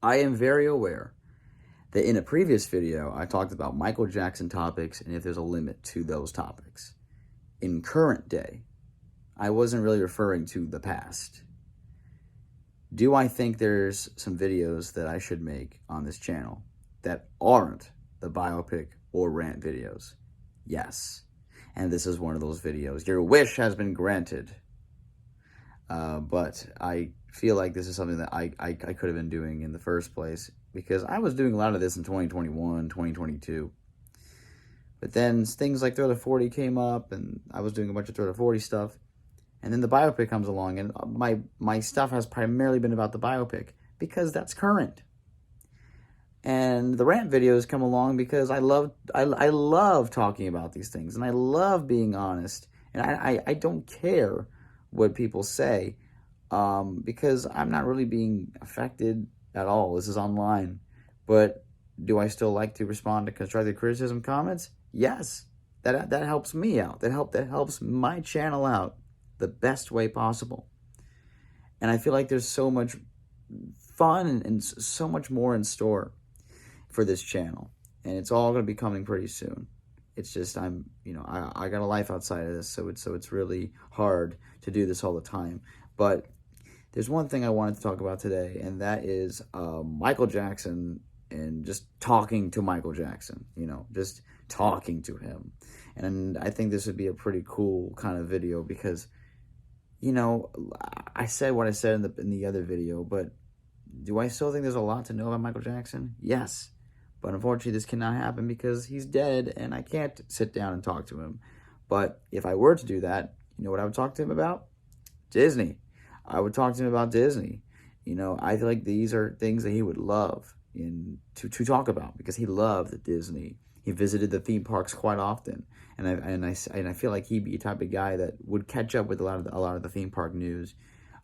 I am very aware that in a previous video, I talked about Michael Jackson topics and if there's a limit to those topics. In current day, I wasn't really referring to the past. Do I think there's some videos that I should make on this channel that aren't the biopic or rant videos? Yes. And this is one of those videos. Your wish has been granted. But I feel like this is something that I could have been doing in the first place because I was doing a lot of this in 2021, 2022. But then things like Thriller 40 came up and I was doing a bunch of Thriller 40 stuff. And then the biopic comes along and my stuff has primarily been about the biopic because that's current. And the rant videos come along because I love talking about these things and I love being honest. And I don't care what people say because I'm not really being affected at all. This is online. But do I still like to respond to constructive criticism comments? Yes. That helps me out. That helps my channel out the best way possible. And I feel like there's so much fun and so much more in store for this channel. And it's all going to be coming pretty soon. It's just I got a life outside of this, so it's really hard to do this all the time. But there's one thing I wanted to talk about today, and that is Michael Jackson and just talking to Michael Jackson, just talking to him. And I think this would be a pretty cool kind of video because, I said what I said in the other video, but do I still think there's a lot to know about Michael Jackson? Yes. But unfortunately, this cannot happen because he's dead and I can't sit down and talk to him. But if I were to do that, you know what I would talk to him about? Disney. I would talk to him about Disney. I feel like these are things that he would love to talk about because he loved Disney. He visited the theme parks quite often. And I feel like he'd be a type of guy that would catch up with a lot of the theme park news.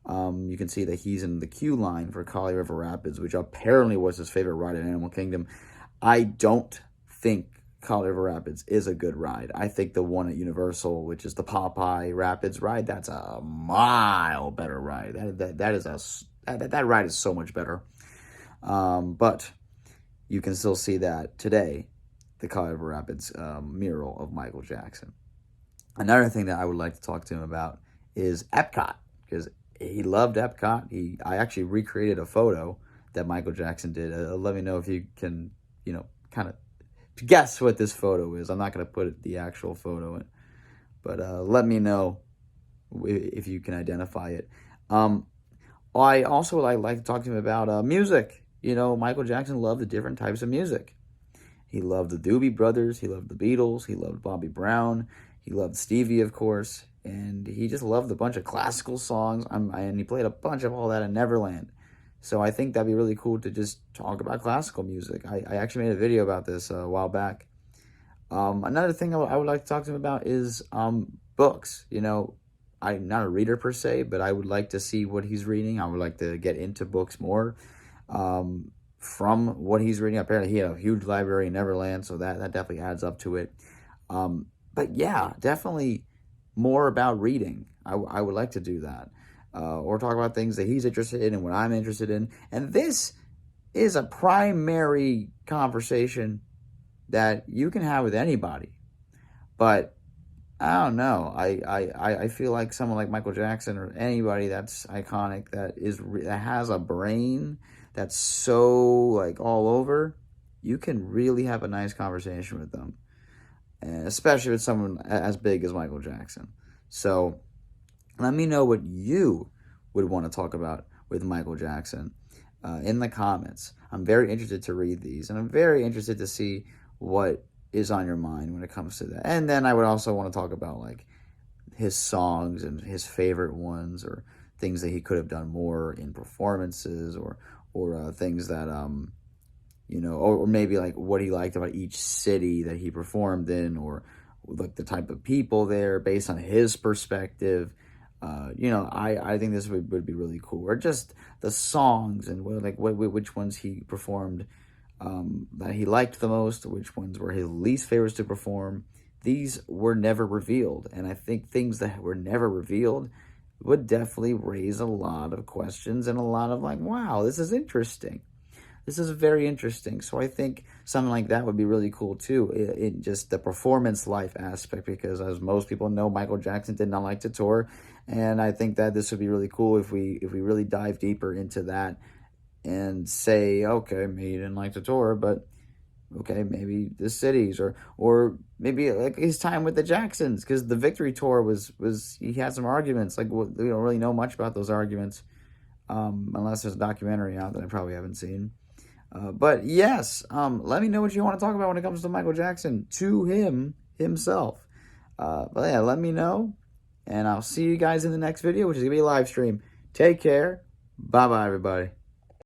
You can see that he's in the queue line for Kali River Rapids, which apparently was his favorite ride in Animal Kingdom. I don't think Kali River Rapids is a good ride. I think the one at Universal, which is the Popeye Rapids ride, that's a mile better ride. That ride is so much better. But you can still see that today, the Kali River Rapids mural of Michael Jackson. Another thing that I would like to talk to him about is Epcot, because he loved Epcot. I actually recreated a photo that Michael Jackson did. Let me know if you can, kind of guess what this photo is. I'm not going to put the actual photo in, but let me know if you can identify it. I also would like to talk to him about music. Michael Jackson loved the different types of music. He loved the Doobie Brothers. He loved the Beatles. He loved Bobby Brown. He loved Stevie, of course. And he just loved a bunch of classical songs. And he played a bunch of all that in Neverland. So I think that'd be really cool to just talk about classical music. I actually made a video about this a while back. Another thing I would like to talk to him about is books. I'm not a reader per se, but I would like to see what he's reading. I would like to get into books more from what he's reading. Apparently, he had a huge library in Neverland, so that definitely adds up to it. But yeah, definitely more about reading. I would like to do that. Or talk about things that he's interested in and what I'm interested in. And this is a primary conversation that you can have with anybody. But I don't know. I feel like someone like Michael Jackson or anybody that's iconic, that has a brain that's so like all over, you can really have a nice conversation with them. And especially with someone as big as Michael Jackson. So let me know what you would want to talk about with Michael Jackson in the comments. I'm very interested to read these, and I'm very interested to see what is on your mind when it comes to that. And then I would also want to talk about like his songs and his favorite ones, or things that he could have done more in performances, or things that or maybe like what he liked about each city that he performed in, or like the type of people there based on his perspective. I think this would be really cool. Or just the songs and which ones he performed that he liked the most, which ones were his least favorites to perform. These were never revealed, and I think things that were never revealed would definitely raise a lot of questions and a lot of like, wow, this is interesting. This is very interesting. So I think something like that would be really cool too, in just the performance life aspect, because as most people know, Michael Jackson did not like to tour, and I think that this would be really cool if we really dive deeper into that and say, okay, maybe he didn't like to tour, but okay, maybe the cities, or maybe like his time with the Jacksons, because the Victory Tour was he had some arguments. Like, we don't really know much about those arguments, unless there's a documentary out that I probably haven't seen. But yes, let me know what you want to talk about when it comes to Michael Jackson, to himself. But yeah, let me know, and I'll see you guys in the next video, which is gonna be a live stream. Take care. Bye bye, everybody.